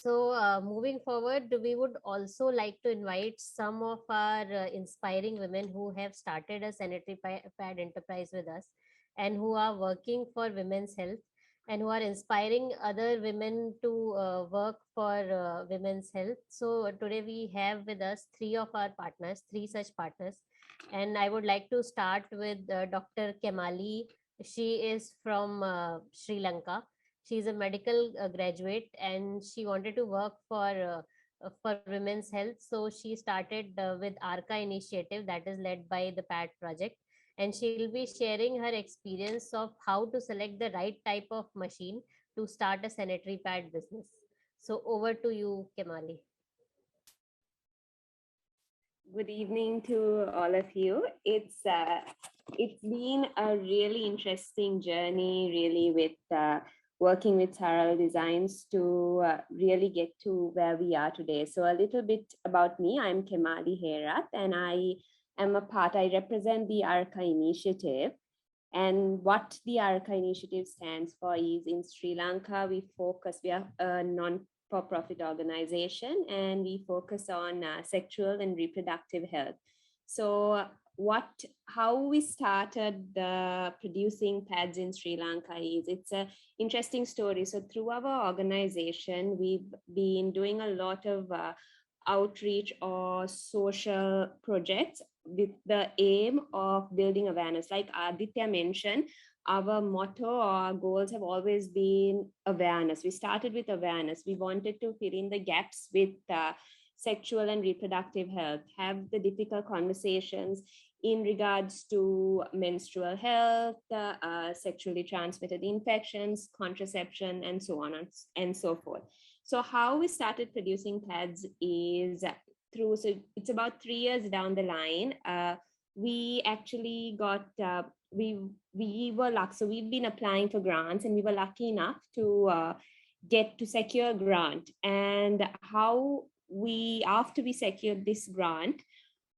So, moving forward, we would also like to invite some of our inspiring women who have started a sanitary pad enterprise with us and who are working for women's health and who are inspiring other women to work for women's health. So, today we have with us three of our partners, three such partners. And I would like to start with Dr. Kemali. She is from Sri Lanka. She's a medical graduate and she wanted to work for women's health. So she started with ARCA initiative that is led by the PAT project, and she'll be sharing her experience of how to select the right type of machine to start a sanitary pad business. So over to you, Kemali. Good evening to all of you. It's been a really interesting journey, really, with working with Saral Designs to really get to where we are today. So a little bit about me. I'm Kemali Herat, and I represent the ARCA initiative. And what the ARCA initiative stands for is, in Sri Lanka, we are a non-for-profit organization, and we focus on sexual and reproductive health. So how we started producing pads in Sri Lanka it's an interesting story. So through our organization, we've been doing a lot of outreach or social projects with the aim of building awareness. Like Aditya mentioned, our motto or our goals have always been awareness. We started with awareness. We wanted to fill in the gaps with sexual and reproductive health, have the difficult conversations in regards to menstrual health, sexually transmitted infections, contraception, and so on and so forth. So how we started producing pads is so it's about 3 years down the line. We actually got, we were lucky. So we've been applying for grants and we were lucky enough to get to secure a grant. And after we secured this grant,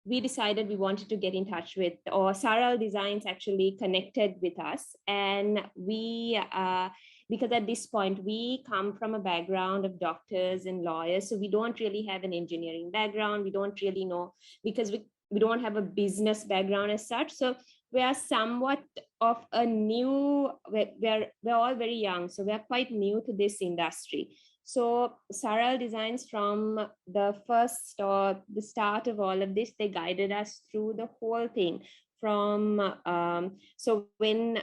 we decided we wanted to get in touch with, or Saral Designs actually connected with us. And because at this point we come from a background of doctors and lawyers, so we don't really have an engineering background. We don't really know, because we don't have a business background as such. So we are somewhat of a new, we're all very young, so we're quite new to this industry. So Saral Designs, from the first or the start of all of this, they guided us through the whole thing. So when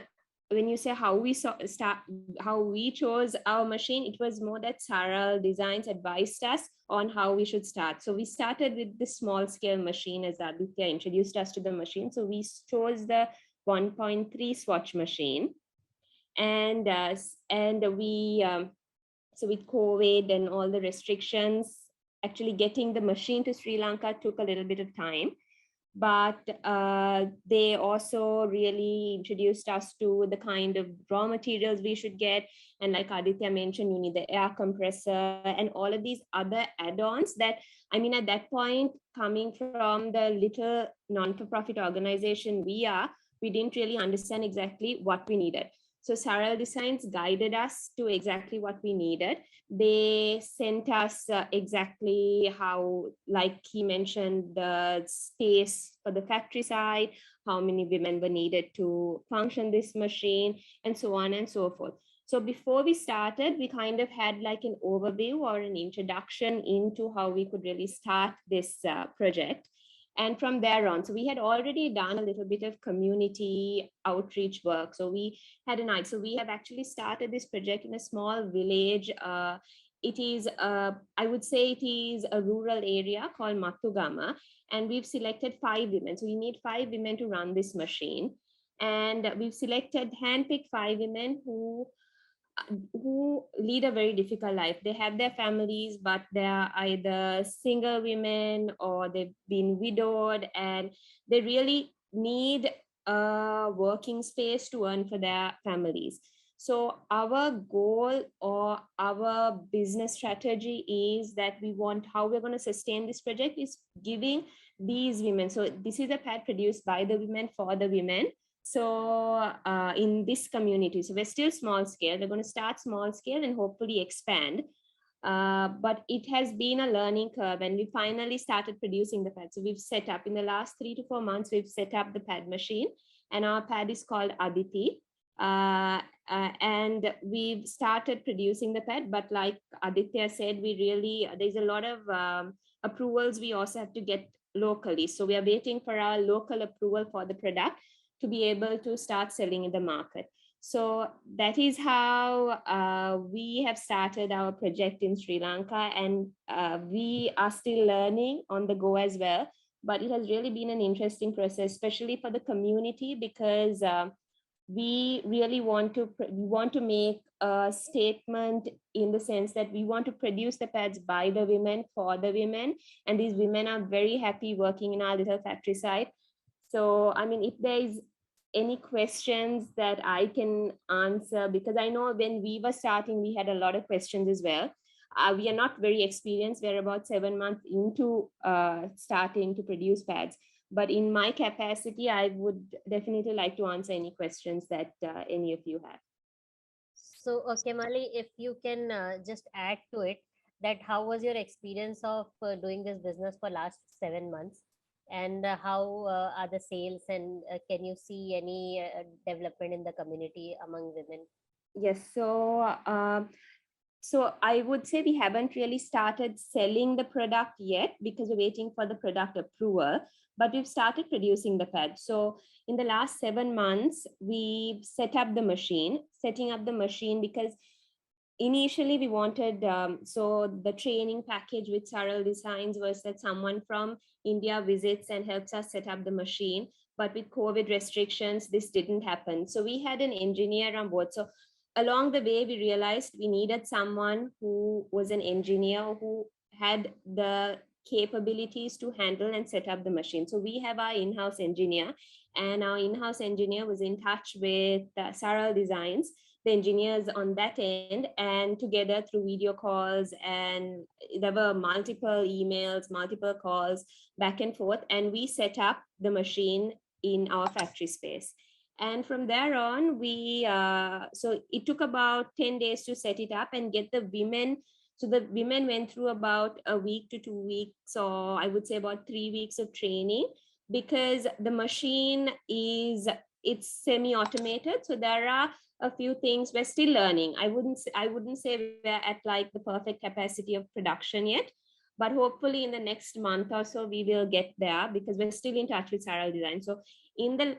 you say how we chose our machine, it was more that Saral Designs advised us on how we should start. So we started with the small scale machine, as Aditya introduced us to the machine. So we chose the 1.3 swatch machine, and we so with COVID and all the restrictions, actually getting the machine to Sri Lanka took a little bit of time. But they also really introduced us to the kind of raw materials we should get. And like Aditya mentioned, you need the air compressor and all of these other add-ons that, I mean, at that point, coming from the little non-for-profit organization we didn't really understand exactly what we needed. So Saral Designs guided us to exactly what we needed. They sent us exactly how, like he mentioned, the space for the factory side, how many women were needed to function this machine, and so on and so forth. So before we started, we kind of had like an overview or an introduction into how we could really start this project. And from there on, so we had already done a little bit of community outreach work. So we had an idea. So we have actually started this project in a small village. It is, I would say it is a rural area called Matugama. And we've selected 5 women. So we need 5 women to run this machine. And we've selected, handpicked 5 women who lead a very difficult life. They have their families, but they are either single women or they've been widowed, and they really need a working space to earn for their families. So our goal or our business strategy is that we want, how we're going to sustain this project is giving these women. So this is a pad produced by the women for the women. So in this community, so we're still small scale. We're going to start small scale and hopefully expand. But it has been a learning curve, and we finally started producing the pad. So we've set up in the last 3 to 4 months, we've set up the pad machine, and our pad is called Aditi. And we've started producing the pad, but like Aditya said, there's a lot of approvals we also have to get locally. So we are waiting for our local approval for the product to be able to start selling in the market. So that is how we have started our project in Sri Lanka, and we are still learning on the go as well. But it has really been an interesting process, especially for the community, because we really want to make a statement in the sense that we want to produce the pads by the women for the women, and these women are very happy working in our little factory site. So I mean, if there is any questions that I can answer, because I know when we were starting we had a lot of questions as well. We are not very experienced. We're about 7 months into starting to produce pads. But in my capacity, I would definitely like to answer any questions that any of you have. So, Kemali, if you can just add to it, that how was your experience of doing this business for last 7 months, and how are the sales, and can you see any development in the community among women? Yes, so I would say we haven't really started selling the product yet because we're waiting for the product approval, but we've started producing the pad. So in the last 7 months, we've setting up the machine because initially we wanted, so the training package with Saral Designs was that someone from India visits and helps us set up the machine. But with COVID restrictions, this didn't happen. So we had an engineer on board. So along the way, we realized we needed someone who was an engineer who had the capabilities to handle and set up the machine. So we have our in-house engineer, and our in-house engineer was in touch with Saral Designs, the engineers on that end, and together through video calls, and there were multiple emails, multiple calls back and forth, and we set up the machine in our factory space. And from there on, so it took about 10 days to set it up and get the women. So the women went through about a week to 2 weeks, or I would say about 3 weeks of training, because the machine it's semi-automated. So there are a few things we're still learning. I wouldn't say we're at like the perfect capacity of production yet, but hopefully in the next month or so we will get there, because we're still in touch with Saral Design. So in the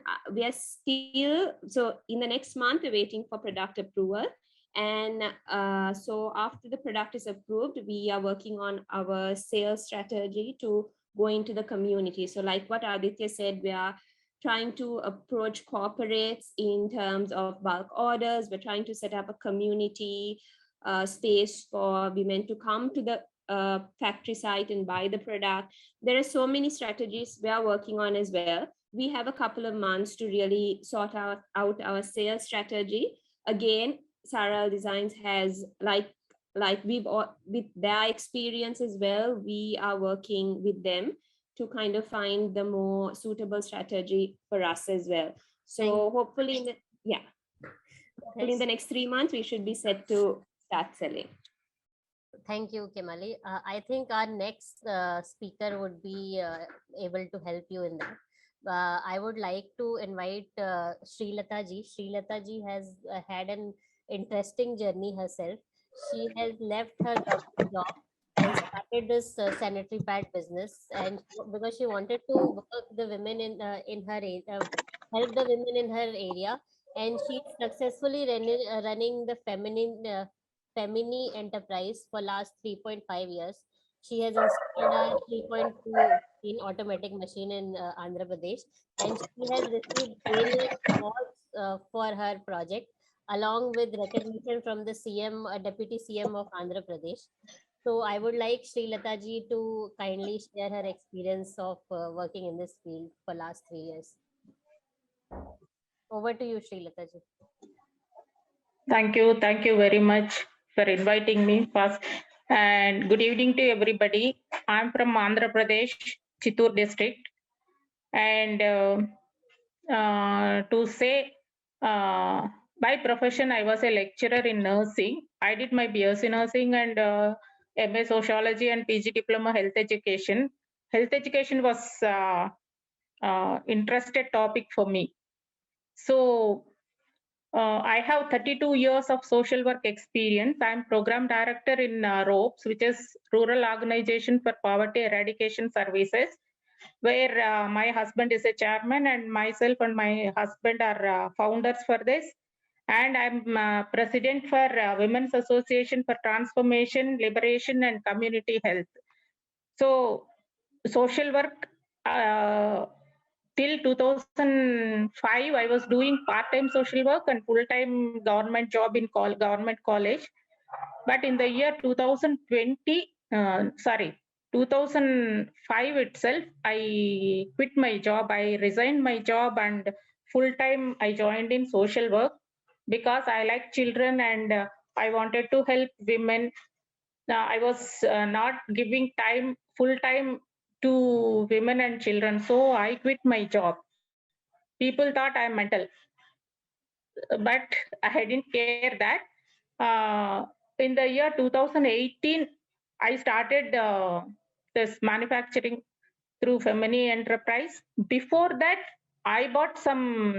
next month we're waiting for product approval, and so after the product is approved, we are working on our sales strategy to go into the community. So like what Aditya said, we are trying to approach corporates in terms of bulk orders. We're trying to set up a community space for women to come to the factory site and buy the product. There are so many strategies we are working on as well. We have a couple of months to really sort out our sales strategy. Again, Saral Designs has with their experience as well, we are working with them to kind of find the more suitable strategy for us as well. So hopefully in the next 3 months, we should be set to start selling. Thank you, Kemali. I think our next speaker would be able to help you in that. I would like to invite Srilata ji. Srilata ji has had an interesting journey herself. She has left her job and started this sanitary pad business, and because she wanted to work the women in her area, help the women in her area, and she's successfully running the Femini enterprise for last 3.5 years. She has installed a 3.2 in automatic machine in Andhra Pradesh, and she has received various awards for her project, along with recognition from the CM, Deputy CM of Andhra Pradesh. So I would like Srilata ji to kindly share her experience of working in this field for last 3 years. Over to you, Srilata ji. Thank you very much for inviting me first. And good evening to everybody. I'm from Andhra Pradesh, Chittoor district. And to say, by profession, I was a lecturer in nursing. I did my BSc nursing, and MA Sociology and PG Diploma Health Education. Health education was interested topic for me. So I have 32 years of social work experience. I'm program director in ROPES, which is Rural Organization for Poverty Eradication Services, where my husband is a chairman and myself and my husband are founders for this. And I'm president for Women's Association for Transformation, Liberation and Community Health. So social work, till 2005, I was doing part-time social work and full-time government job in government college. But in the year 2005 itself, I quit my job. I resigned my job and full-time I joined in social work because I like children and I wanted to help women. I was not giving time full-time to women and children. So I quit my job. People thought I'm mental, but I didn't care that. In the year 2018, I started this manufacturing through Femini Enterprise. Before that, I bought some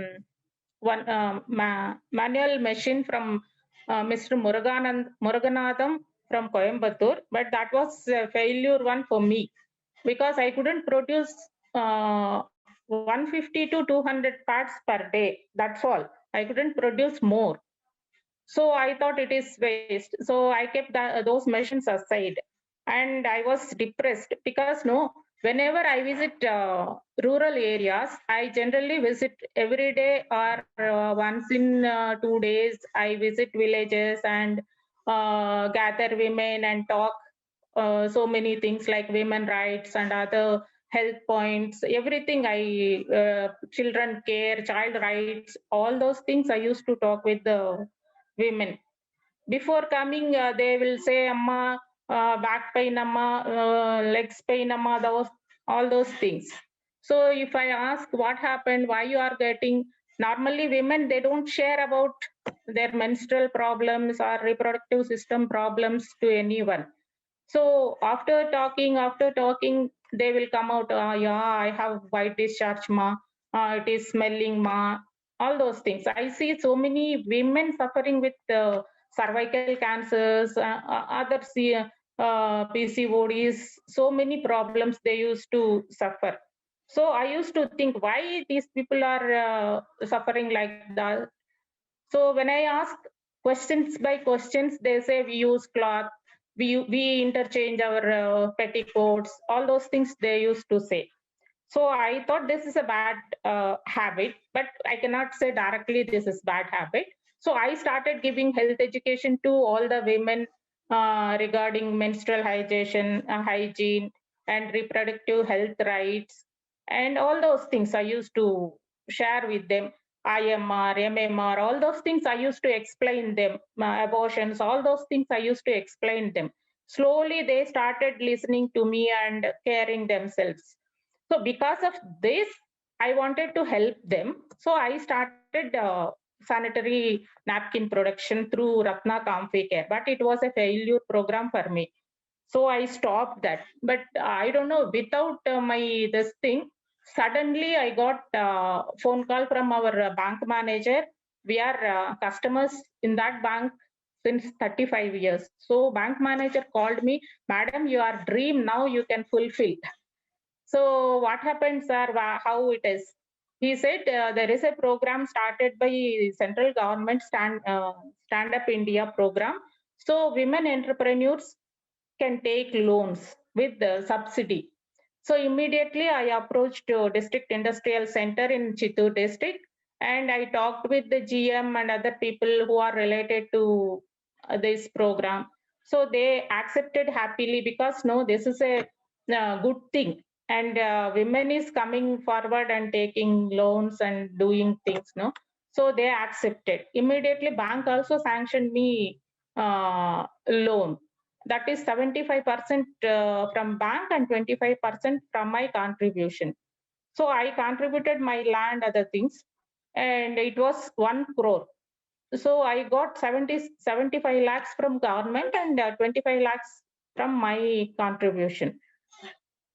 manual machine from Mr. Muruganathan from Coimbatore, but that was a failure one for me because I couldn't produce 150 to 200 parts per day. That's all. I couldn't produce more. So I thought it is waste. So I kept those machines aside and I was depressed because whenever I visit rural areas, I generally visit every day or once in 2 days. I visit villages and gather women and talk so many things like women rights and other health points, everything children care, child rights, all those things I used to talk with the women. Before coming, they will say, Amma, back pain, Amma, legs pain, Amma, all those things. So if I ask what happened, why you are getting, normally women, they don't share about their menstrual problems or reproductive system problems to anyone. So after talking, they will come out, yeah, I have white discharge, ma, it is smelling, ma, all those things. I see so many women suffering with cervical cancers, other PCODs, so many problems they used to suffer. So I used to think why these people are suffering like that. So when I ask questions by questions, they say we use cloth, we interchange our petticoats, all those things they used to say. So I thought this is a bad habit, but I cannot say directly this is bad habit. So I started giving health education to all the women regarding menstrual hygiene and reproductive health rights and all those things I used to share with them. IMR, MMR, all those things I used to explain them, abortions, all those things I used to explain them. Slowly they started listening to me and caring themselves. So because of this, I wanted to help them. So I started sanitary napkin production through Ratna Comfy Care, but it was a failure program for me. So I stopped that. But I don't know, without this thing, suddenly I got a phone call from our bank manager. We are customers in that bank since 35 years. So bank manager called me, madam, your dream now you can fulfill. So what happens, sir? How it is? He said there is a program started by central government Stand Up India program. So women entrepreneurs can take loans with the subsidy. So immediately I approached District Industrial Center in Chittoor district and I talked with the GM and other people who are related to this program. So they accepted happily because this is a good thing and women is coming forward and taking loans and doing things. So they accepted. Immediately bank also sanctioned me loan. That is 75% from bank and 25% from my contribution. So I contributed my land, other things, and it was 1 crore. So I got 75 lakhs from government and 25 lakhs from my contribution.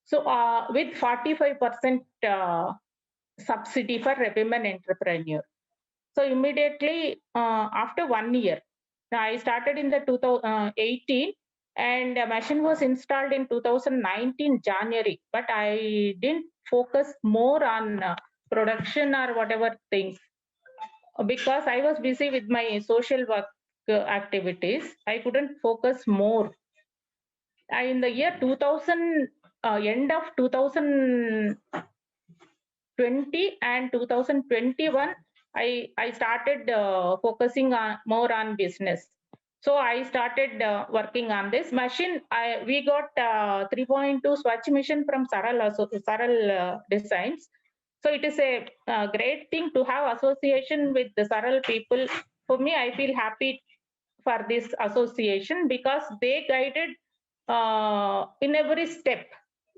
So with 45% subsidy for women entrepreneur. So immediately after 1 year, I started in the 2018 and a machine was installed in 2019 January, but I didn't focus more on production or whatever things because I was busy with my social work activities. I couldn't focus more. In the year 2000, end of 2020 and 2021, I started focusing on more on business. So I started working on this machine. We got 3.2 Swatch mission from Saral Designs. So it is a great thing to have association with the Saral people. For me, I feel happy for this association because they guided in every step.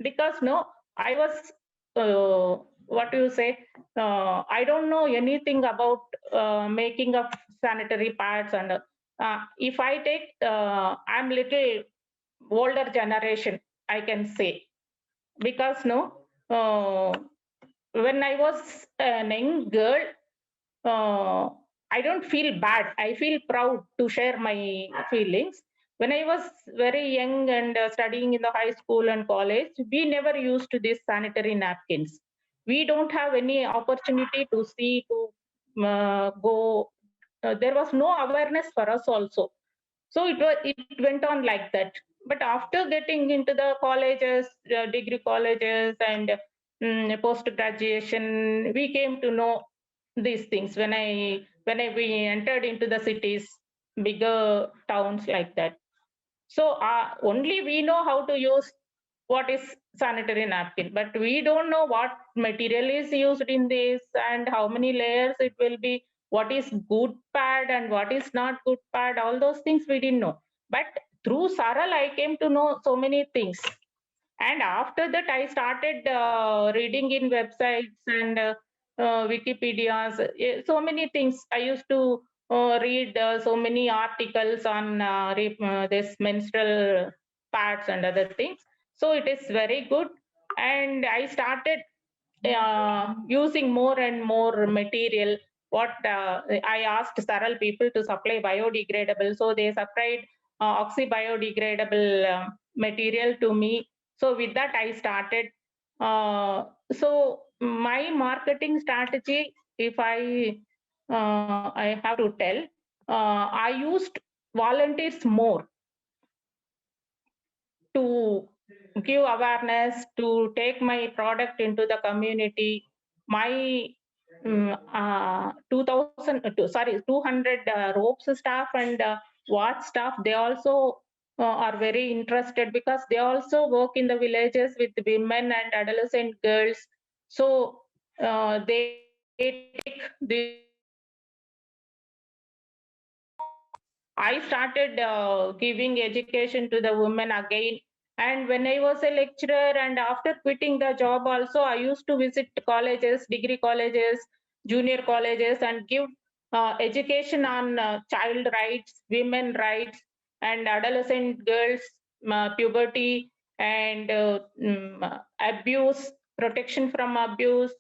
Because no, I was what do you say? I don't know anything about making of sanitary pads, and if I take, I'm little older generation, I can say, because no, when I was a young girl, I don't feel bad. I feel proud to share my feelings. When I was very young and studying in the high school and college, we never used these sanitary napkins. We don't have any opportunity to see, to go. There was no awareness for us also. So it went on like that. But after getting into the colleges, degree colleges, and post graduation, we came to know these things when we entered into the cities, bigger towns like that. So only we know how to use what is sanitary napkin, but we don't know what material is used in this and how many layers it will be, what is good pad and what is not good pad. All those things we didn't know. But through Saral, I came to know so many things. And after that, I started reading in websites and Wikipedias, so many things. I used to read so many articles on this menstrual pads and other things. So it is very good. And I started using more and more material. What I asked Saral people to supply biodegradable. So they supplied oxy-biodegradable material to me. So with that, I started. So my marketing strategy, if I have to tell, I used volunteers more to give awareness, to take my product into the community. My 200 ropes staff and watch staff, they also are very interested because they also work in the villages with women and adolescent girls. So they take this. I started giving education to the women again. And when I was a lecturer and after quitting the job also, I used to visit colleges, degree colleges, junior colleges, and give education on child rights, women rights, and adolescent girls, puberty, and abuse, protection from abuse,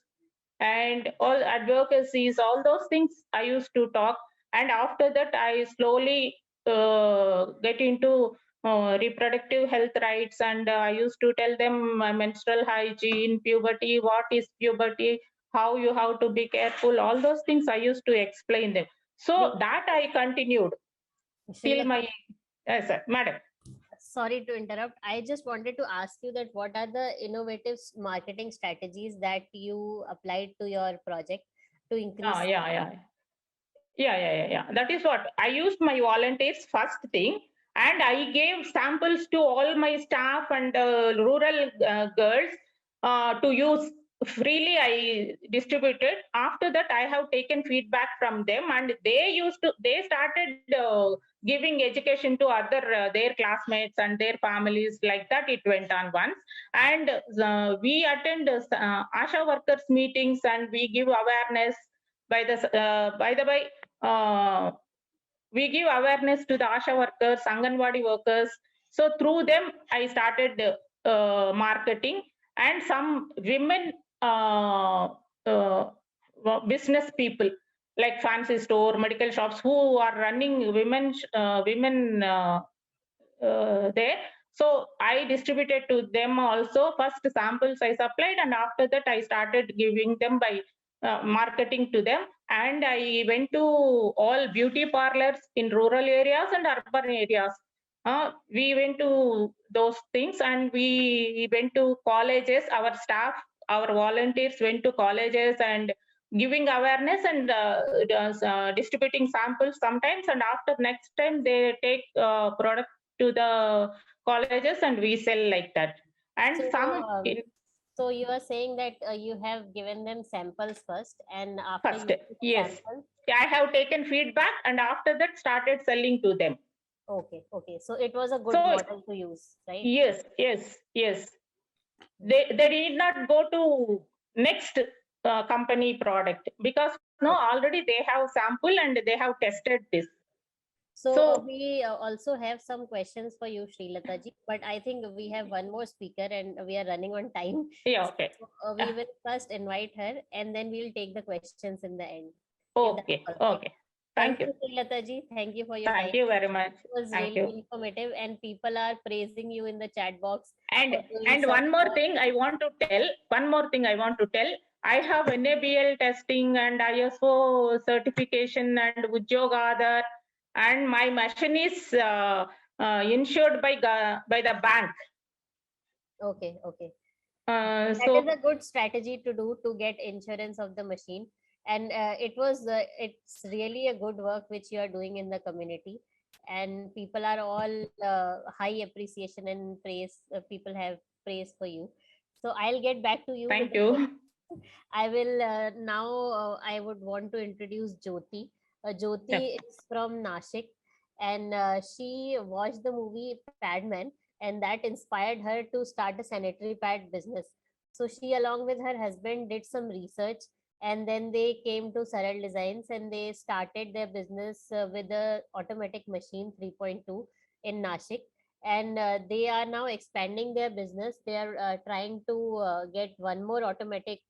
and all advocacies, all those things I used to talk. And after that, I slowly get into reproductive health rights, and I used to tell them menstrual hygiene, puberty, what is puberty, how you have to be careful, all those things I used to explain them. So that I continued till my, yes, sir, madam. Sorry to interrupt. I just wanted to ask you that what are the innovative marketing strategies that you applied to your project to increase? Yeah. That is what I used my volunteers first thing, and I gave samples to all my staff and rural girls to use freely. I distributed. After that, I have taken feedback from them, and they started giving education to other their classmates and their families. Like that, it went on once, and we attend ASHA workers meetings, and we give awareness. By the way, we give awareness to the ASHA workers, Anganwadi workers. So through them, I started marketing, and some women business people like fancy store, medical shops who are running women there. So I distributed to them also. First samples I supplied, and after that I started giving them by marketing to them. And I went to all beauty parlors in rural areas and urban areas. We went to those things, and we went to colleges. Our staff, our volunteers went to colleges and giving awareness and distributing samples sometimes. And after next time they take product to the colleges and we sell like that. And So, some so you are saying that you have given them samples first, and after first, you took yes, samples. I have taken feedback, and after that started selling to them. Okay, okay. So it was a good So model to use, right? yes. They need not go to next company product, because no, already they have sample and they have tested this. So we also have some questions for you, Srilata ji, but I think we have one more speaker and we are running on time. Yeah, okay. So, we will first invite her and then we'll take the questions in the end. Okay, okay. Thank you. Srilata ji. Thank you for your time. Thank you very much. It was Thank really you. informative, and people are praising you in the chat box. And one more thing I want to tell. I have NABL testing and ISO certification and Udyog Aadhar, and my machine is insured by the bank. Okay. So That is a good strategy to do, to get insurance of the machine. And it's really a good work which you are doing in the community, and people are all high appreciation and praise. People have praise for you. So I'll get back to you. Thank you. I will now. I would want to introduce Jyoti. Jyoti is from Nashik, and she watched the movie Padman, and that inspired her to start a sanitary pad business. So she, along with her husband, did some research, and then they came to Saral Designs, and they started their business with the automatic machine 3.2 in Nashik. And they are now expanding their business. They are trying to get one more automatic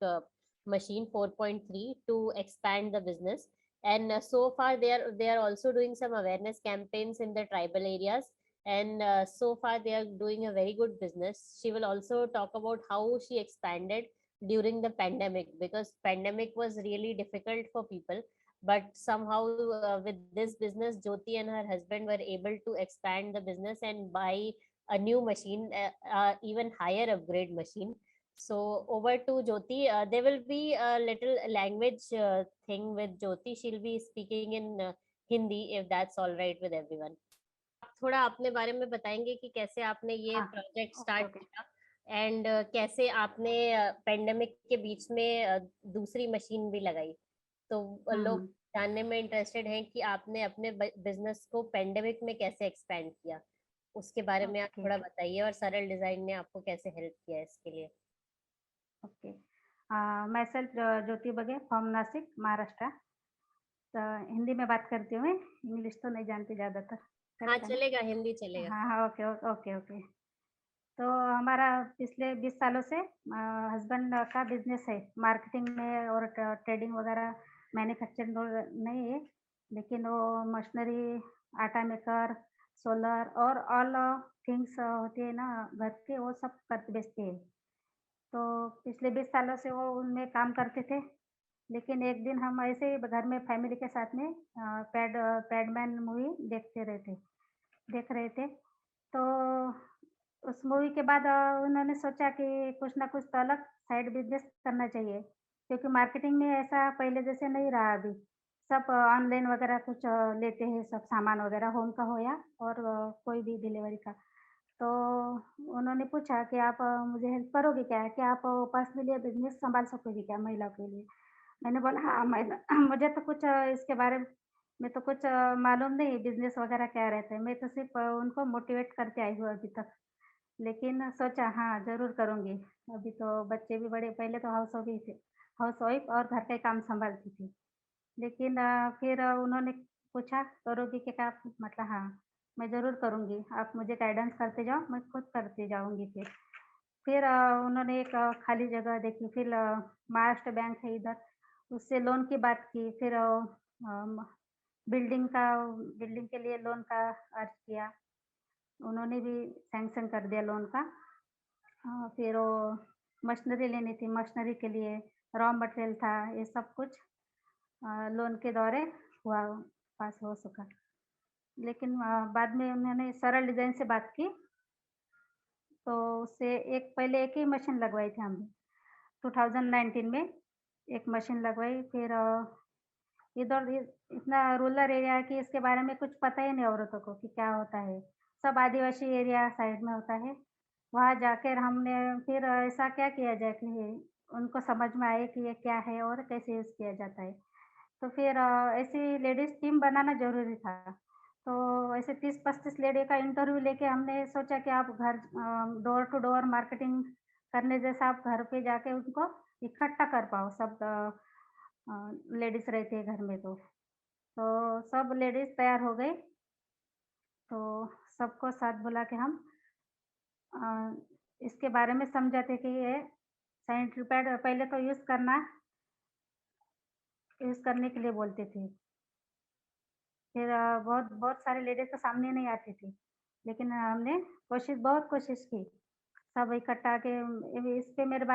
machine 4.3 to expand the business. And so far they are also doing some awareness campaigns in the tribal areas, and so far they are doing a very good business. She will also talk about how she expanded during the pandemic, because pandemic was really difficult for people, but somehow with this business, Jyoti and her husband were able to expand the business and buy a new machine, even higher upgrade machine. So over to Jyoti. There will be a little language thing with Jyoti. She'll be speaking in Hindi, if that's all right with everyone. थोड़ा अपने बारे में बताएंगे कि कैसे आपने ये project start किया, एंड कैसे आपने पेंडेमिक के बीच में दूसरी मशीन भी लगाई. तो लोग जानने में इंटरेस्टेड हैं कि आपने अपने बिजनेस को पेंडेमिक में कैसे एक्सपेंड किया. उसके बारे में आप थोड़ा बताइए, और सरल डिजाइन ने आपको कैसे हेल्प किया इसके लिए. ओके. मैं self Jyoti Baghel from Nashik, Maharashtra. तो हिंदी में बात करती हूँ. इंग्लिश तो नहीं जानती ज़्यादातर. हाँ चलेगा, हिंदी चलेगा. हाँ ओके. तो हमारा पिछले 20 सालों से हस्बैंड का बिजनेस है मार्केटिंग में, और ट्रेडिंग वगैरह मैन्युफैक्चरिंग नहीं है, लेकिन वो मशीनरी, आटा मेकर, सोलर और ऑल थिंग्स होती है ना घर के, वो सब करते बेचते हैं. तो पिछले 20 सालों से वो उनमें काम करते थे. लेकिन एक दिन हम ऐसे ही घर में फैमिली के साथ में पैडमैन मूवी देख रहे थे. तो उस मूवी के बाद उन्होंने सोचा कि कुछ ना कुछ तो अलग साइड बिजनेस करना चाहिए, क्योंकि मार्केटिंग में ऐसा पहले जैसे नहीं रहा अभी. सब ऑनलाइन वगैरह कुछ लेते हैं, सब सामान वगैरह होम का हो या और कोई भी डिलीवरी का. तो उन्होंने पूछा कि आप मुझे हेल्प करोगे क्या, कि आप पर्सनली बिजनेस संभाल सकोगे क्या महिलाओं के लिए. मैंने बोला हाँ, मुझे तो कुछ इसके बारे में तो कुछ मालूम नहीं, बिजनेस वगैरह क्या रहता है. मैं तो सिर्फ उनको मोटिवेट करते आई हूँ अभी तक. लेकिन सोचा हाँ ज़रूर करूँगी. अभी तो बच्चे भी बड़े, पहले तो हाउस वाइफ और घर का ही काम संभालती थी. लेकिन फिर उन्होंने पूछा करोगी कि क्या, मतलब हाँ. मैं ज़रूर करूँगी, आप मुझे गाइडेंस करते जाओ, मैं खुद करती जाऊँगी फिर उन्होंने एक खाली जगह देखी, फिर महाराष्ट्र बैंक है इधर, उससे लोन की बात की, फिर बिल्डिंग के लिए लोन का अर्ज किया, उन्होंने भी सैंक्शन कर दिया लोन का। फिर वो मशीनरी लेनी थी, मशीनरी के लिए रॉ मटेरियल था, ये सब कुछ लोन के द्वारा पास हो सका। लेकिन बाद में उन्होंने सरल डिज़ाइन से बात की, तो उससे पहले एक ही मशीन लगवाई थी हमने, 2019 में एक मशीन लगवाई। फिर इधर इतना रूरल एरिया है कि इसके बारे में कुछ पता ही नहीं औरतों को कि क्या होता है। सब आदिवासी एरिया साइड में होता है। वहाँ जाकर हमने फिर ऐसा क्या किया जाए कि उनको समझ में आए कि ये क्या है और कैसे यूज़ किया जाता है। तो फिर ऐसी लेडीज़ टीम बनाना ज़रूरी था। तो ऐसे 30-35 लेडी का इंटरव्यू लेके हमने सोचा कि आप घर डोर टू डोर मार्केटिंग करने जैसा आप घर पे जाके उनको इकट्ठा कर पाओ, सब लेडीज़ रहती है घर में तो। तो सब लेडीज़ तैयार हो गई, तो सबको साथ बुला के हम अ, इसके बारे में समझाते कि ये सैनिटरी पैड पहले तो यूज़ करने के लिए बोलते थे। फिर बहुत बहुत सारे लेडीज़ तो सामने नहीं आती थी, लेकिन हमने बहुत कोशिश की, सब इकट्ठा के इस पे मेरे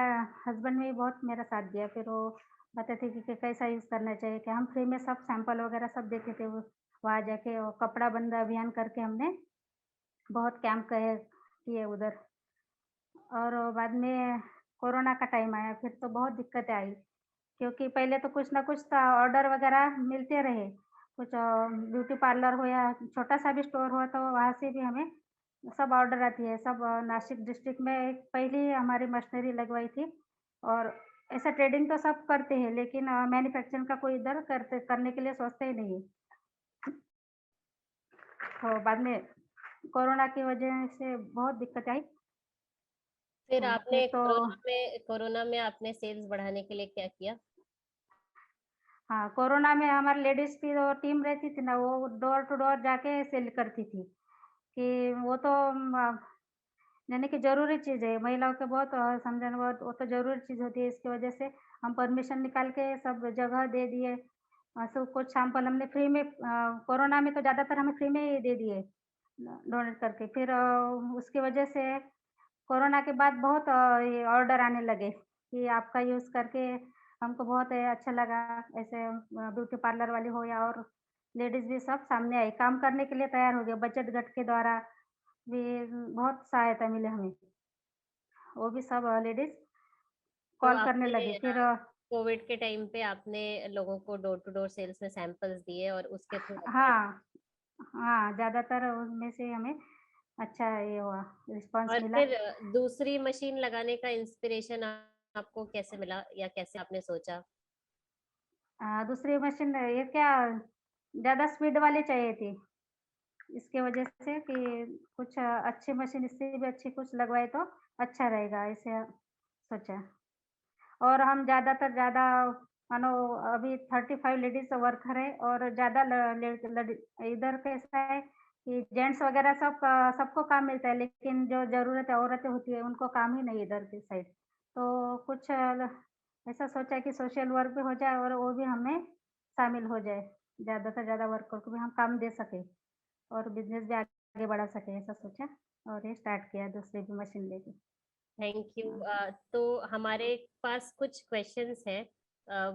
हस्बैंड ने भी बहुत मेरा साथ दिया। फिर वो बताते थे कि कैसा यूज़ करना चाहिए, कि हम फ्री में सब सैंपल वगैरह सब देते थे। वो वहाँ जाके वो कपड़ा बंद अभियान करके हमने बहुत कैंप किए उधर। और बाद में कोरोना का टाइम आया, फिर तो बहुत दिक्कतें आई, क्योंकि पहले तो कुछ ना कुछ तो ऑर्डर वगैरह मिलते रहे। कुछ ब्यूटी पार्लर हो या छोटा-सा भी स्टोर हो, तो वहाँ से भी हमें सब ऑर्डर आती है। सब नासिक डिस्ट्रिक्ट में एक पहली हमारी मशीनरी लगवाई थी। और ऐसा ट्रेडिंग तो सब करते हैं, लेकिन मैन्युफैक्चरिंग का कोई इधर करने के लिए सोचता ही नहीं है। तो बाद में कोरोना की वजह से बहुत दिक्कत आई। फिर फिर आपने तो कोरोना में आपने सेल्स बढ़ाने के लिए क्या किया? हाँ, कोरोना में हमारी लेडीज़ की जो टीम रहती थी ना, वो डोर टू डोर जाके सेल करती थी, कि वो तो यानी कि ज़रूरी चीज़ है, महिलाओं के बहुत समझाना बहुत वो तो ज़रूरी चीज़ होती है। इसकी वजह से हम परमिशन निकाल के सब जगह दे दिए। सब कुछ सैंपल हमने फ्री में कोरोना में तो ज़्यादातर हमें फ्री में ही दे दिए, डोनेट करके। फिर उसकी वजह से कोरोना के बाद बहुत ये ऑर्डर आने लगे कि आपका यूज़ करके हमको बहुत अच्छा लगा। ऐसे ब्यूटी पार्लर वाली हो या और लेडीज़ भी सब सामने आई, काम करने के लिए तैयार हो गए। बचत गट के द्वारा भी बहुत सहायता मिली हमें। वो भी सब लेडीज़ तो कॉल करने आपने लगे। फिर कोविड के टाइम पे आपने लोगों को डोर टू डोर सेल्स में सैंपल्स दिए और उसके थ्रू हाँ, हाँ, ज़्यादातर उनमें से हमें अच्छा ये हुआ, रिस्पॉन्स और मिला। फिर दूसरी मशीन लगाने का इंस्पिरेशन आपको कैसे मिला या कैसे आपने सोचा? दूसरी मशीन ये क्या ज़्यादा स्पीड वाली चाहिए थी। इसके वजह से कि कुछ अच्छी मशीन इससे भी अच्छी कुछ लगवाए तो अच्छा रहेगा, ऐसे सोचा। और हम ज़्यादातर ज़्यादा मानो अभी 35 लेडीज़ वर्कर है, और ज़्यादा ल ले लडी इधर कैसा है कि जेंट्स वगैरह सबको काम मिलता है, लेकिन जो ज़रूरत है औरतें होती है, उनको काम ही नहीं इधर की साइड। तो कुछ ऐसा सोचा कि सोशल वर्क भी हो जाए और वो भी हमें शामिल हो जाए। ज़्यादा से ज़्यादा वर्कर को भी हम काम दे सकें और बिज़नेस भी आगे बढ़ा सकें, ऐसा सोचा और ये स्टार्ट किया दूसरी भी मशीन लेके। Thank you. हाँ। तो हमारे पास कुछ क्वेश्चंस हैं,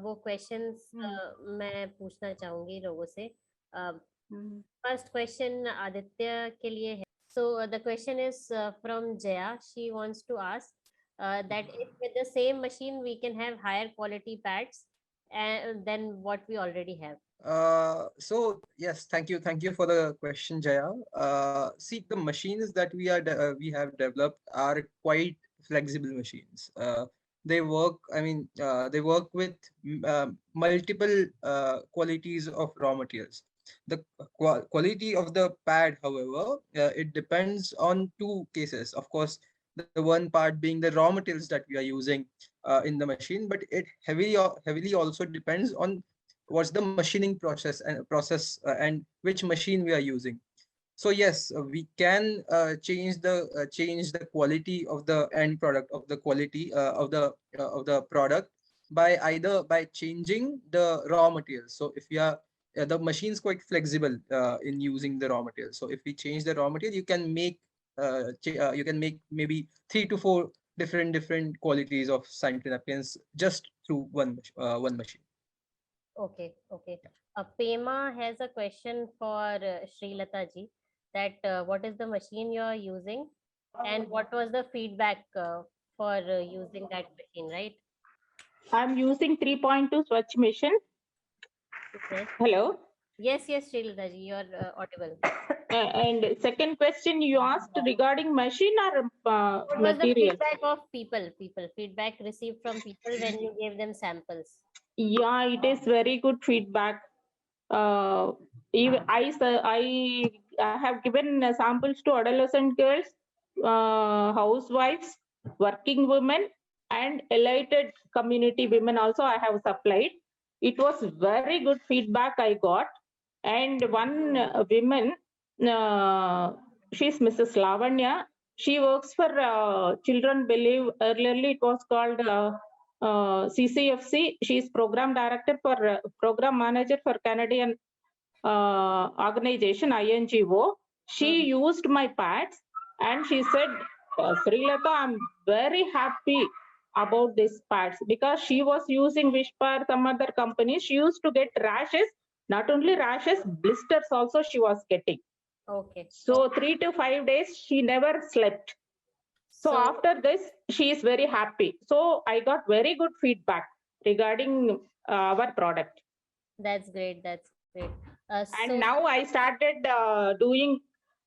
वो क्वेश्चंस हुँ, मैं पूछना चाहूंगी लोगों से। हुँ। फर्स्ट क्वेश्चन आदित्य के लिए है। So the question is from Jaya, she wants to ask that if with the same machine we can have higher quality pads than what we already have. So yes, thank you for the question, Jaya. See, the machines that we have developed are quite flexible machines. They work. I mean, they work with multiple qualities of raw materials. The quality of the pad, however, it depends on two cases. Of course, the one part being the raw materials that we are using in the machine, but it heavily also depends on what's the machining process and which machine we are using. So yes, we can change the quality of the end product, of the quality of the product, by either by changing the raw materials. So if we are the machine is quite flexible in using the raw material. So if we change the raw material, you can make maybe 3 to 4 different qualities of sanitary napkins just through one machine. Okay, okay. Pema has a question for Sri Lata ji, that what is the machine you are using and what was the feedback for using that machine, right? I'm using 3.2 Swatch machine. Yes, Hello. yes, Sri Lata ji, you are audible. And second question you asked regarding machine or What was the material? feedback of feedback received from people when you gave them samples? Yeah, it is very good feedback. Even I have given samples to adolescent girls, housewives, working women, and elated community women also I have supplied. It was very good feedback I got. And one woman, she's Mrs. Lavanya. She works for Children Believe. Earlier it was called CCFC. She's program director for program manager for Canadian organization INGO. She used my pads and she said, Sri Lata, I'm very happy about these pads because she was using Wishpar, some other companies. She used to get rashes, not only rashes, blisters also she was getting. Okay. So 3 to 5 days she never slept. So after this, she is very happy. So I got very good feedback regarding our product. That's great. That's great. And now I started doing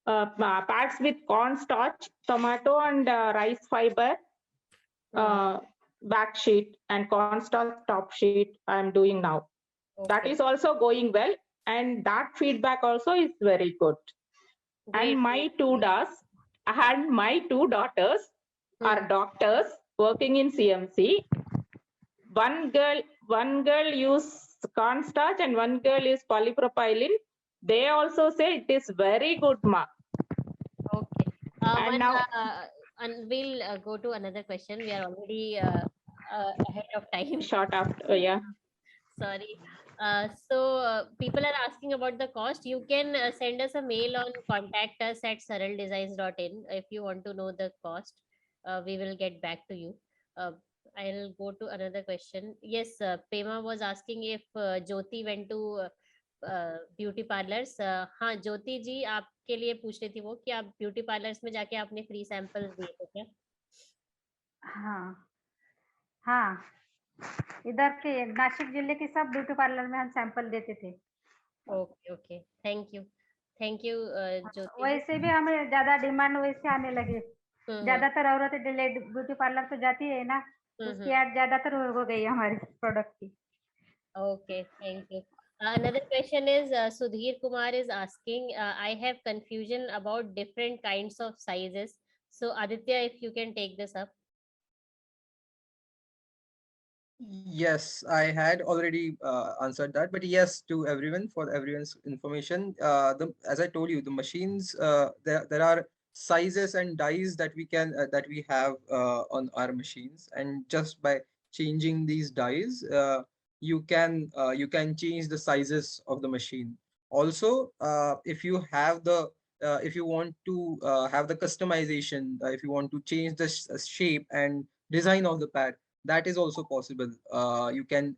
pads with cornstarch, tomato, and rice fiber back sheet and cornstarch top sheet. I'm doing now. That is also going well, and that feedback also is very good. Great. And my two daughters are doctors working in CMC. One girl use cornstarch and one girl is polypropylene. They also say it is very good, ma. Okay. And we'll go to another question. We are already ahead of time. Short after, yeah. Sorry. People are asking about the cost. You can send us a mail on contact us at saraldesigns.in if you want to know the cost. We will get back to you. I'll go to another question. Yes, Pema was asking if Jyoti went to beauty parlours. हाँ ज्योति जी, आपके लिए पूछ रही थी वो कि आप beauty parlours में जाके आपने फ्री सैंपल्स दिए थे क्या? हाँ हाँ, इधर के नासिक जिले के सब ब्यूटी पार्लर में हम सैंपल देते थे. ओके ओके, थैंक यू ज्योति. वैसे भी हमें ज्यादा डिमांड वैसे आने लगे. ज्यादातर औरतें ब्यूटी पार्लर तो जाती है ना, उसकी ऐड ज्यादातर हो गई हमारे प्रोडक्ट की. Okay, thank you. Another question is Sudhir Kumar is asking, I have confusion about different kinds of sizes. So Aditya, if you can take this up. Yes, I had already answered that, but yes, to everyone, for everyone's information, as I told you, the machines, there are sizes and dies that we have on our machines, and just by changing these dies, you can change the sizes of the machine. Also, if you have if you want to have the customization, if you want to change the shape and design of the pad, that is also possible. We can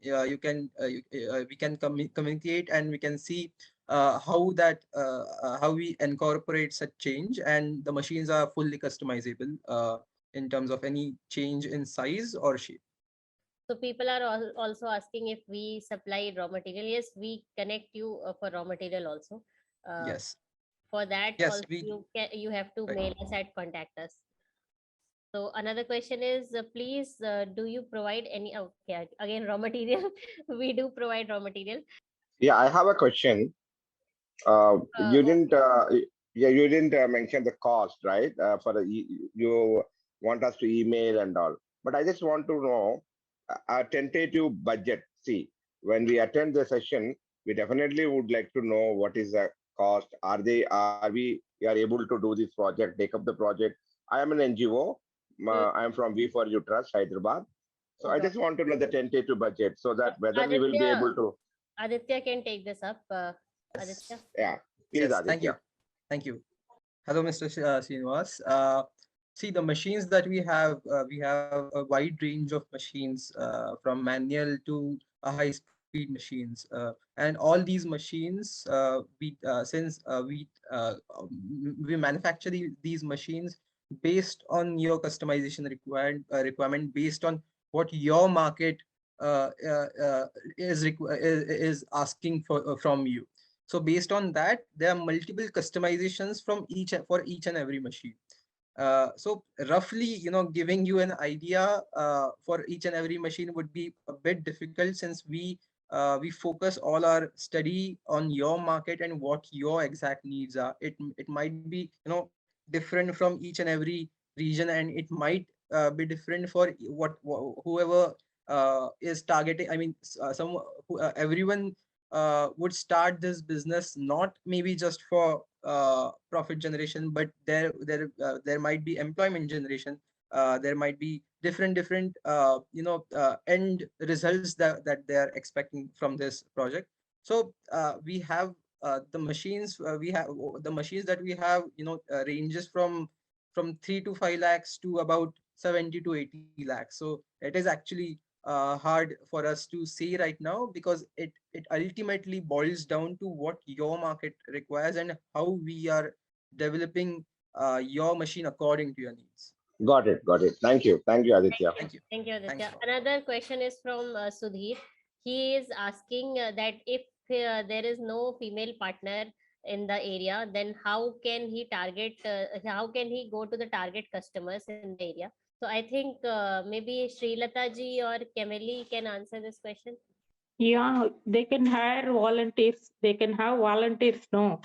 communicate, and we can see how we incorporate such change, and the machines are fully customizable in terms of any change in size or shape. So people are also asking if we supply raw material. Yes, we connect you for raw material also. Yes. For that, yes, also you have to mail us at contact us. So another question is, please, do you provide any, okay, again, raw material? We do provide raw material. Yeah, I have a question. You didn't mention the cost, right? You want us to email and all, but I just want to know a tentative budget. See, when we attend the session, we definitely would like to know what is the cost? Are we are able to do this project, take up the project? I am an NGO. I am from V4U Trust, Hyderabad. So I Got just want to know the tentative budget so that whether we will be Aditya, able to. Aditya can take this up. Aditya. Yeah, please, Yes, thank you. Aditya. Thank you. Hello, Mr. Srinivas. See, the machines that we have a wide range of machines from manual to high-speed machines. And all these machines, we manufacture these machines based on your customization requirement, based on what your market is asking from you. So based on that, there are multiple customizations for each and every machine. So roughly, giving you an idea for each and every machine would be a bit difficult, since we focus all our study on your market and what your exact needs are. It might be different from each and every region, and it might be different for whoever is targeting. I mean, everyone would start this business not maybe just for profit generation, but there might be employment generation. There might be different end results that they are expecting from this project. So we have the machines that we have ranges from 3 to 5 lakhs to about 70 to 80 lakhs. So it is actually hard for us to say right now, because it ultimately boils down to what your market requires and how we are developing your machine according to your needs. Got it. Got it. Thank you, Aditya. Thank you. Thank you, Thanks Aditya. a lot. Another question is from Sudhir. He is asking that if there is no female partner in the area, then how can he target? How can he go to the target customers in the area? So I think maybe Srilata ji or Kemali can answer this question. Yeah, they can hire volunteers. They can have volunteers. No.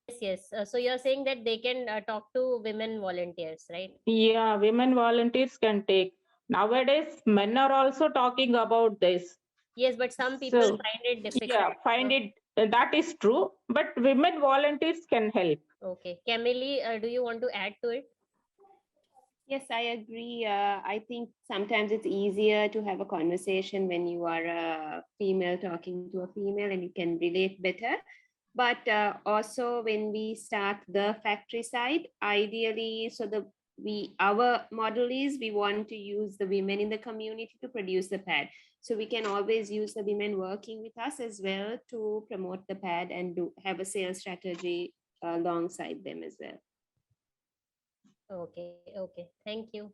Yes, yes. So you're saying that they can talk to women volunteers, right? Yeah, women volunteers can take. Nowadays, men are also talking about this. Yes, but some people So, find it difficult. yeah, find it. That is true. But women volunteers can help. Okay. Kemali, do you want to add to it? Yes, I agree. I think sometimes it's easier to have a conversation when you are a female talking to a female and you can relate better. But also when we start the factory side, ideally, so our model is we want to use the women in the community to produce the pad. So we can always use the women working with us as well to promote the pad and have a sales strategy alongside them as well. Okay, okay. Thank you.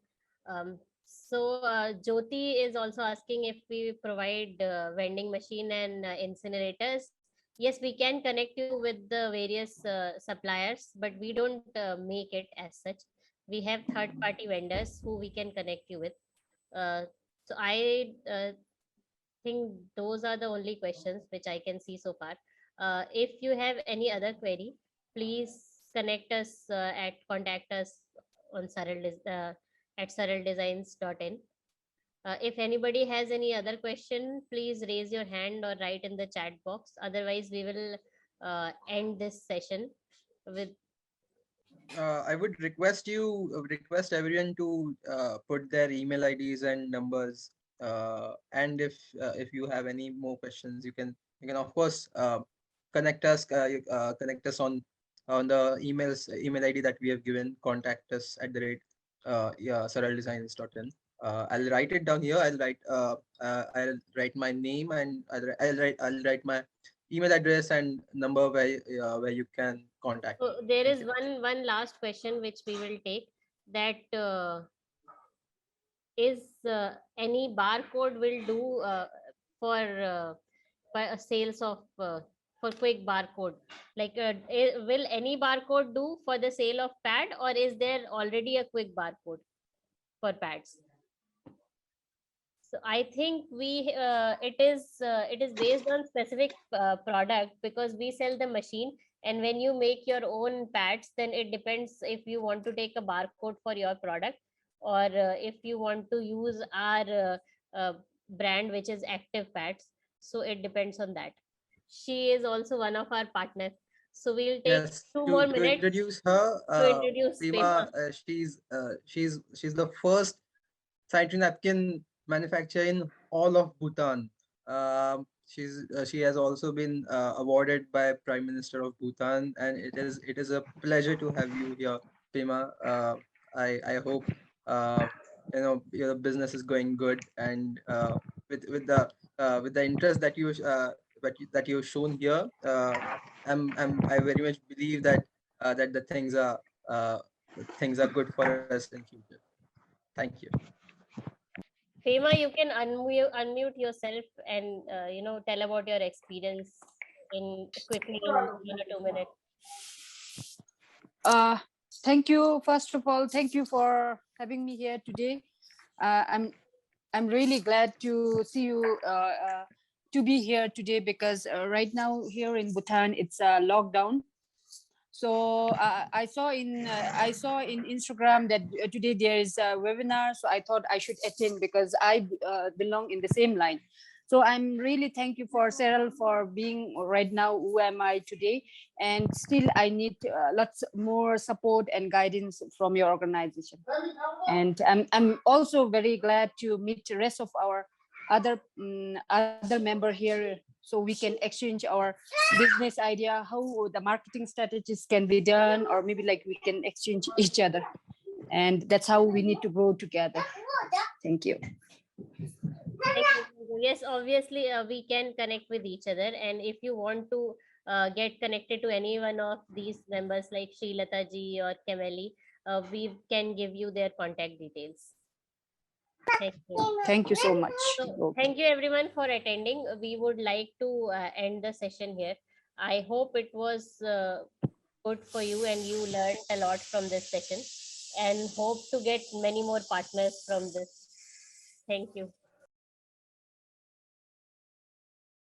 So Jyoti is also asking if we provide vending machine and incinerators. Yes, we can connect you with the various suppliers, but we don't make it as such. We have third-party vendors who we can connect you with. So I think those are the only questions which I can see so far. If you have any other query, please contact us on at saraldesigns.in. If anybody has any other question, please raise your hand or write in the chat box. Otherwise, we will end this session with. I would request everyone to put their email IDs and numbers. And if you have any more questions, you can of course connect us on the email ID that we have given. Contact us at the rate saraldesigns.in. I'll write it down here. I'll write my name, and I'll write my email address and number where you can contact me. So there Thank is you. one last question which we will take, that is any barcode will do for sales of for quick barcode, like will any barcode do for the sale of pad, or is there already a quick barcode for pads? So I think it is based on specific product, because we sell the machine, and when you make your own pads, then it depends if you want to take a barcode for your product, or if you want to use our brand, which is Active Pads. So it depends on that. She is also one of our partners. So we'll take Yes, 2 more to minutes introduce her, to introduce Prima, Pema. she's the first sanitary napkin manufacturer in all of Bhutan. She has also been awarded by Prime Minister of Bhutan, and it is a pleasure to have you here, Prima. I hope your business is going good, and with the interest that you've shown here, I very much believe that uh, the things are good for us in future. Thank you. Pema, you can unmute yourself and tell about your experience in quickly in 1 or 2 minutes. Uh, Thank you. First of all, thank you for having me here today. I'm really glad to see you to be here today because right now here in Bhutan it's a lockdown. So I saw in Instagram that today there is a webinar. So I thought I should attend because I belong in the same line. So I'm really thank you for Cyril for being right now. Who am I today? And still I need lots more support and guidance from your organization. And I'm also very glad to meet the rest of our other member here, so we can exchange our business idea, how the marketing strategies can be done, or maybe like we can exchange each other, and that's how we need to grow together. Thank you. Thank you. Yes, obviously we can connect with each other, and if you want to get connected to any one of these members like Srilata ji or Kameli, we can give you their contact details. Thank you. Thank you so much. So, Okay. thank you everyone for attending. We would like to end the session here. I hope it was good for you and you learned a lot from this session, and hope to get many more partners from this. Thank you.